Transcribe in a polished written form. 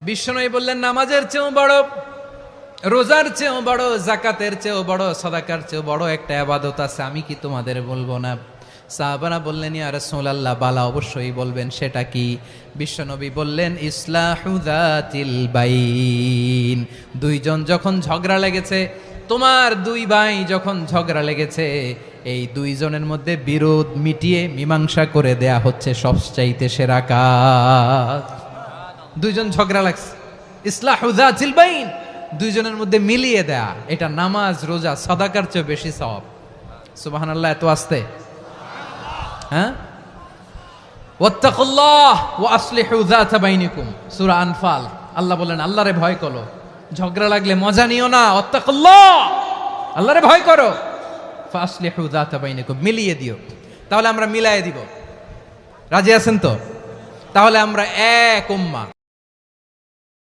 বিশ্বনবী বললেন, নামাজের চেয়েও বড়, রোজার চেয়েও বড়, যাকাতের চেয়েও বড়, সাদাকার চেয়েও বড় একটা ইবাদত আছে, আমি কি তোমাদের বলবো না? সাহাবারা বললেন, ইয়া রাসূলুল্লাহ, বালা, অবশ্যই বলবেন, সেটা কি? বিশ্বনবী বললেন, ইসলাহু যাতিল বাইন। দুইজন যখন ঝগড়া লেগেছে, তোমার দুই ভাই যখন ঝগড়া লেগেছে, এই দুইজনের মধ্যে বিরোধ মিটিয়ে মীমাংসা করে দেয়া হচ্ছে সবচাইতে সেরা কাজ। দুইজন ঝগড়া লাগছে, ইসলাহু যাতিল বাইন, দুইজনের মধ্যে মিলিয়ে দেয়া, এটা নামাজ, রোজা, সাদাকার চেয়ে বেশি সওয়াব। সুবহানাল্লাহ, এত আস্তে, হ্যাঁ? ওয়াত্তাকুল্লাহ ওয়া আসলিহু যাতা বাইনিকুম, সূরা আনফাল। আল্লাহ বলেন, আল্লাহরে ভয় করো, ঝগড়া লাগলে মজা নিও না, ওয়াত্তাকুল্লাহ, আল্লাহরে ভয় করো, ফাসলিহু যাতা বাইনিকুম, মিলিয়ে দিও। তাহলে আমরা মিলায়ে দিব, রাজি আছেন তো? তাহলে আমরা এক উম্মাহ।